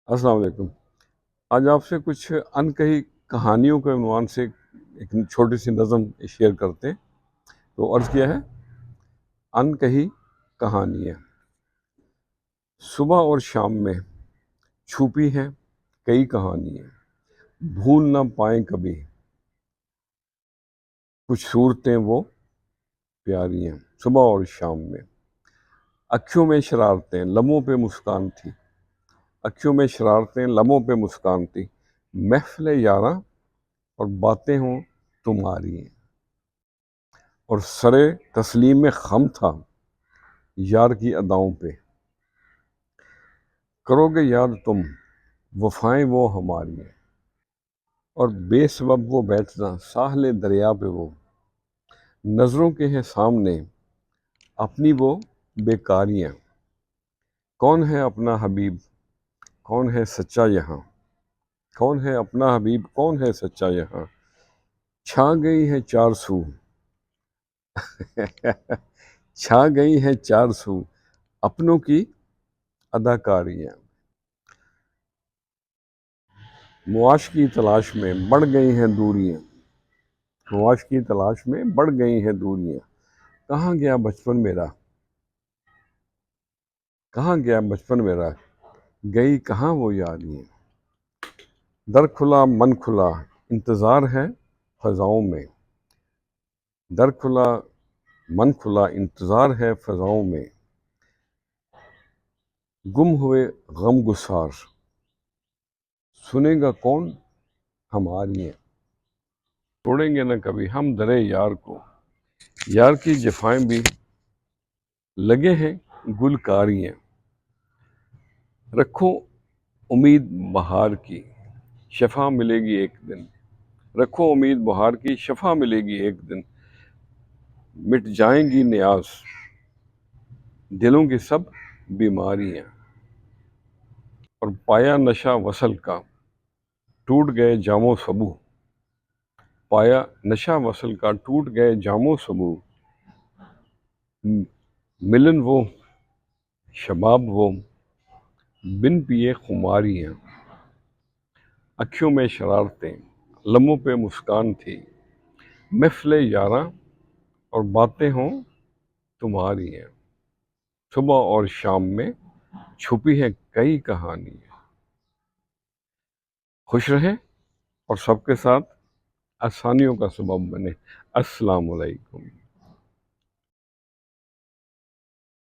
السلام علیکم۔ آج آپ سے کچھ انکہی کہانیوں کے عنوان سے ایک چھوٹی سی نظم شیئر کرتے ہیں۔ تو عرض کیا ہے، انکہی کہانیاں صبح اور شام میں چھپی ہیں کئی کہانیاں، بھول نہ پائیں کبھی کچھ صورتیں وہ پیاری ہیں۔ صبح اور شام میں اکھیوں میں شرارتیں، لبوں پہ مسکان تھی، اکھیوں میں شرارتیں، لبوں پہ مسکان تھی، محفل یاراں اور باتیں ہوں تمہاری ہیں، اور سرے تسلیم میں خم تھا یار کی اداؤں پہ، کرو گے یاد تم وفائیں وہ ہماری ہیں، اور بے سبب وہ بیٹھنا ساحل دریا پہ وہ، نظروں کے ہیں سامنے اپنی وہ بیکاریاں، کون ہے اپنا حبیب کون ہے سچا یہاں، کون ہے اپنا حبیب کون ہے سچا یہاں، چھا گئی ہے چار سو چھا گئی ہے چار سو اپنوں کی اداکاریاں، معاش کی تلاش میں بڑھ گئی ہیں دوریاں، معاش کی تلاش میں بڑھ گئی ہیں دوریاں، کہاں گیا بچپن میرا، کہاں گیا بچپن میرا، گئی کہاں وہ یادیاں، در کھلا من کھلا انتظار ہے فضاؤں میں، در کھلا من کھلا انتظار ہے فضاؤں میں، گم ہوئے غم گسار سنے گا کون ہماری ہیں، چھوڑیں گے نہ کبھی ہم درے یار کو، یار کی جفائیں بھی لگے ہیں گلکاریاں، رکھو امید بہار کی شفا ملے گی ایک دن، رکھو امید بہار کی شفا ملے گی ایک دن، مٹ جائیں گی نیاز دلوں کی سب بیماریاں، اور پایا نشہ وصل کا ٹوٹ گئے جام و سبو، پایا نشہ وصل کا ٹوٹ گئے جام و سبو، ملن وہ شباب وہ بن پیے خماریاں، اکھیوں میں شرارتیں لبوں پہ مسکان تھی، محفل یاراں اور باتیں ہوں تمہاری ہیں، صبح اور شام میں چھپی ہے کئی کہانیاں۔ خوش رہیں اور سب کے ساتھ آسانیوں کا سبب بنے۔ السلام علیکم۔